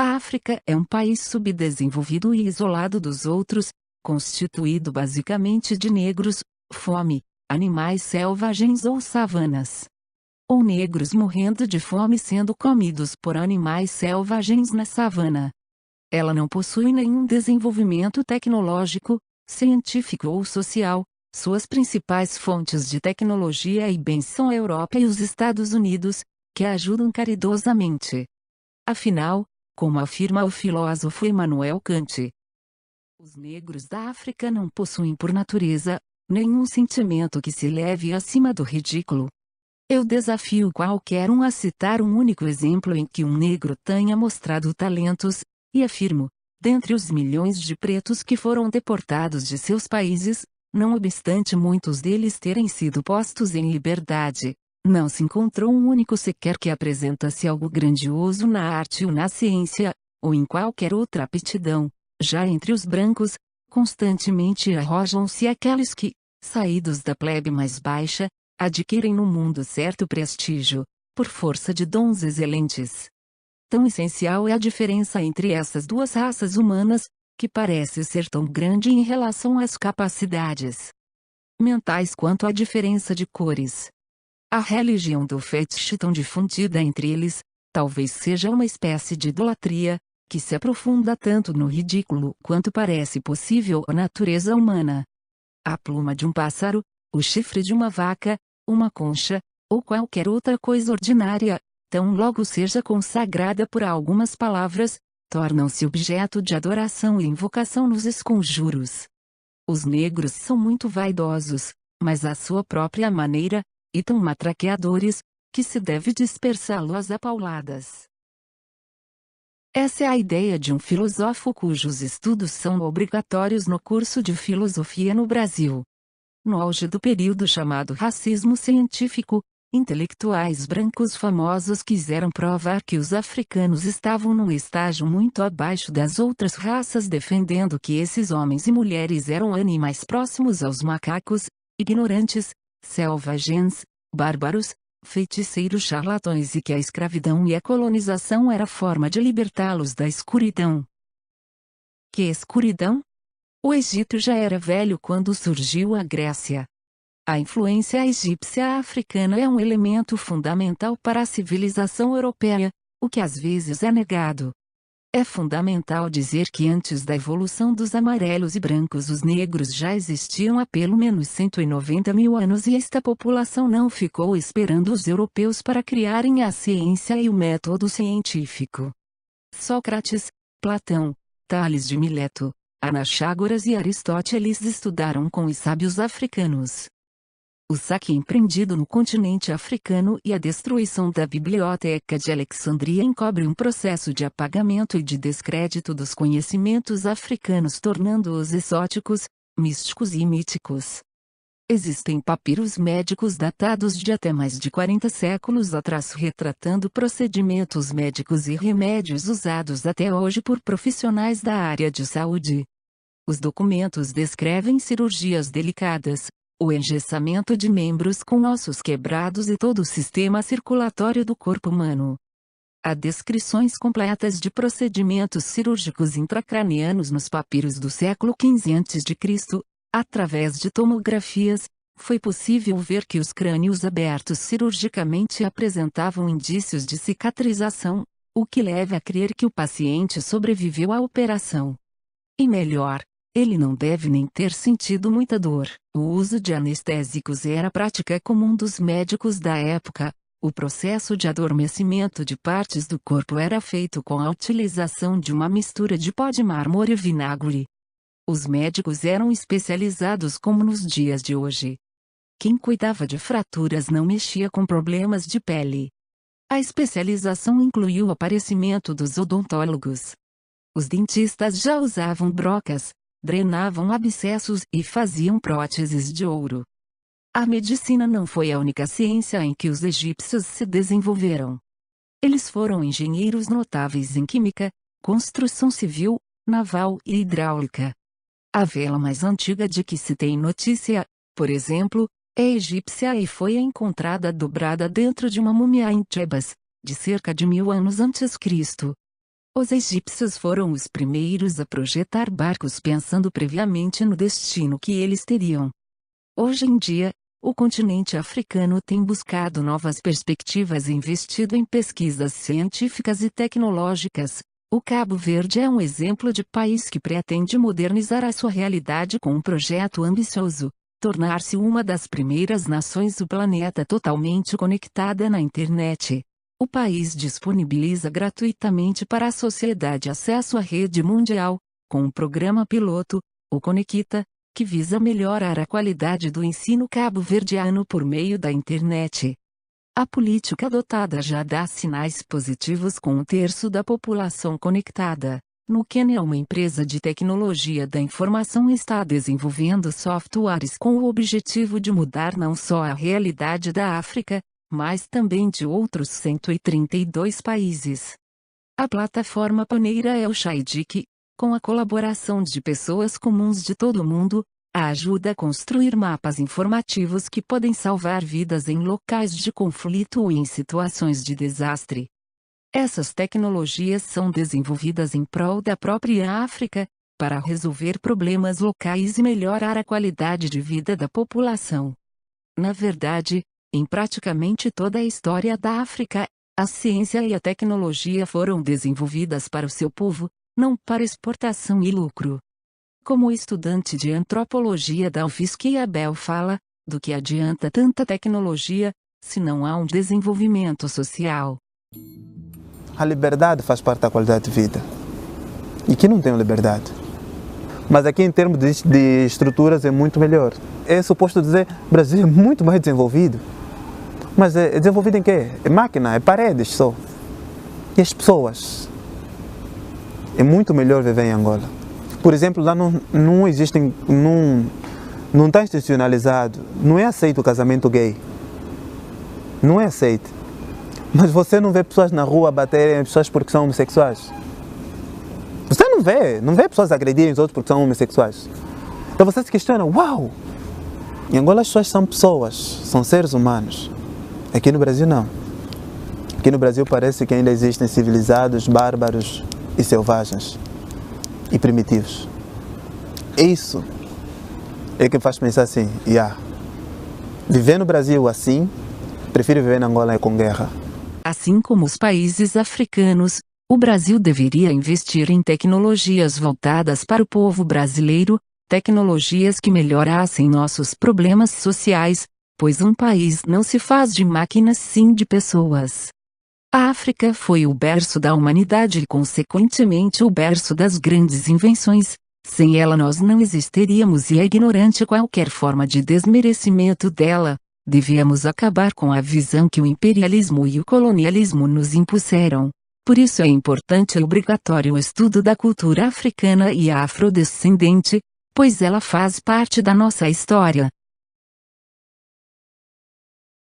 A África é um país subdesenvolvido e isolado dos outros, constituído basicamente de negros, fome, animais selvagens ou savanas. Ou negros morrendo de fome sendo comidos por animais selvagens na savana. Ela não possui nenhum desenvolvimento tecnológico, científico ou social. Suas principais fontes de tecnologia e bens são a Europa e os Estados Unidos, que a ajudam caridosamente. Afinal, como afirma o filósofo Immanuel Kant, os negros da África não possuem por natureza nenhum sentimento que se eleve acima do ridículo. Eu desafio qualquer um a citar um único exemplo em que um negro tenha mostrado talentos, e afirmo, dentre os milhões de pretos que foram deportados de seus países, não obstante muitos deles terem sido postos em liberdade, não se encontrou um único sequer que apresentasse algo grandioso na arte ou na ciência, ou em qualquer outra aptidão. Já entre os brancos, constantemente arrojam-se aqueles que, saídos da plebe mais baixa, adquirem no mundo certo prestígio, por força de dons excelentes. Tão essencial é a diferença entre essas duas raças humanas, que parece ser tão grande em relação às capacidades mentais quanto à diferença de cores. A religião do fetiche tão difundida entre eles, talvez seja uma espécie de idolatria, que se aprofunda tanto no ridículo quanto parece possível à natureza humana. A pluma de um pássaro, o chifre de uma vaca, uma concha, ou qualquer outra coisa ordinária, tão logo seja consagrada por algumas palavras, tornam-se objeto de adoração e invocação nos esconjuros. Os negros são muito vaidosos, mas à sua própria maneira, e tão matraqueadores, que se deve dispersá-los a pauladas. Essa é a ideia de um filósofo cujos estudos são obrigatórios no curso de filosofia no Brasil. No auge do período chamado racismo científico, intelectuais brancos famosos quiseram provar que os africanos estavam num estágio muito abaixo das outras raças, defendendo que esses homens e mulheres eram animais próximos aos macacos, ignorantes, selvagens, bárbaros, feiticeiros charlatões e que a escravidão e a colonização era forma de libertá-los da escuridão. Que escuridão? O Egito já era velho quando surgiu a Grécia. A influência egípcia africana é um elemento fundamental para a civilização europeia, o que às vezes é negado. É fundamental dizer que antes da evolução dos amarelos e brancos os negros já existiam há pelo menos 190 mil anos e esta população não ficou esperando os europeus para criarem a ciência e o método científico. Sócrates, Platão, Tales de Mileto, Anaxágoras e Aristóteles estudaram com os sábios africanos. O saque empreendido no continente africano e a destruição da Biblioteca de Alexandria encobre um processo de apagamento e de descrédito dos conhecimentos africanos, tornando-os exóticos, místicos e míticos. Existem papiros médicos datados de até mais de 40 séculos atrás retratando procedimentos médicos e remédios usados até hoje por profissionais da área de saúde. Os documentos descrevem cirurgias delicadas, o engessamento de membros com ossos quebrados e todo o sistema circulatório do corpo humano. Há descrições completas de procedimentos cirúrgicos intracranianos nos papiros do século XV a.C., através de tomografias, foi possível ver que os crânios abertos cirurgicamente apresentavam indícios de cicatrização, o que leva a crer que o paciente sobreviveu à operação. E melhor, ele não deve nem ter sentido muita dor. O uso de anestésicos era prática comum dos médicos da época. O processo de adormecimento de partes do corpo era feito com a utilização de uma mistura de pó de mármore e vinagre. Os médicos eram especializados como nos dias de hoje. Quem cuidava de fraturas não mexia com problemas de pele. A especialização incluiu o aparecimento dos odontólogos. Os dentistas já usavam brocas, drenavam abscessos e faziam próteses de ouro. A medicina não foi a única ciência em que os egípcios se desenvolveram. Eles foram engenheiros notáveis em química, construção civil, naval e hidráulica. A vela mais antiga de que se tem notícia, por exemplo, é egípcia e foi encontrada dobrada dentro de uma múmia em Tebas, de cerca de 1000 anos antes Cristo. Os egípcios foram os primeiros a projetar barcos pensando previamente no destino que eles teriam. Hoje em dia, o continente africano tem buscado novas perspectivas e investido em pesquisas científicas e tecnológicas. O Cabo Verde é um exemplo de país que pretende modernizar a sua realidade com um projeto ambicioso, tornar-se uma das primeiras nações do planeta totalmente conectada na internet. O país disponibiliza gratuitamente para a sociedade acesso à rede mundial, com um programa piloto, o Conecta, que visa melhorar a qualidade do ensino cabo-verdiano por meio da internet. A política adotada já dá sinais positivos com um terço da população conectada. No Quênia, uma empresa de tecnologia da informação está desenvolvendo softwares com o objetivo de mudar não só a realidade da África, mas também de outros 132 países. A plataforma pioneira é o Shaidik, com a colaboração de pessoas comuns de todo o mundo, ajuda a construir mapas informativos que podem salvar vidas em locais de conflito ou em situações de desastre. Essas tecnologias são desenvolvidas em prol da própria África, para resolver problemas locais e melhorar a qualidade de vida da população. Na verdade, em praticamente toda a história da África, a ciência e a tecnologia foram desenvolvidas para o seu povo, não para exportação e lucro. Como estudante de antropologia da UFSC, Abel fala, do que adianta tanta tecnologia, se não há um desenvolvimento social? A liberdade faz parte da qualidade de vida. E aqui não tem liberdade. Mas aqui em termos de estruturas é muito melhor. É suposto dizer que o Brasil é muito mais desenvolvido. Mas é desenvolvido em quê? É máquina, é paredes só. E as pessoas? É muito melhor viver em Angola. Por exemplo, lá não existem, não está institucionalizado, não é aceito o casamento gay. Não é aceito. Mas você não vê pessoas na rua baterem pessoas porque são homossexuais. Você não vê pessoas agredirem os outros porque são homossexuais. Então você se questiona, uau! Em Angola as pessoas são pessoas, são seres humanos. Aqui no Brasil não. Aqui no Brasil parece que ainda existem civilizados, bárbaros e selvagens. E primitivos. Isso é que me faz pensar assim, viver no Brasil assim, prefiro viver na Angola com guerra. Assim como os países africanos, o Brasil deveria investir em tecnologias voltadas para o povo brasileiro, tecnologias que melhorassem nossos problemas sociais, pois um país não se faz de máquinas, sim de pessoas. A África foi o berço da humanidade e consequentemente o berço das grandes invenções. Sem ela nós não existiríamos e é ignorante qualquer forma de desmerecimento dela. Devemos acabar com a visão que o imperialismo e o colonialismo nos impuseram. Por isso é importante e obrigatório o estudo da cultura africana e afrodescendente, pois ela faz parte da nossa história.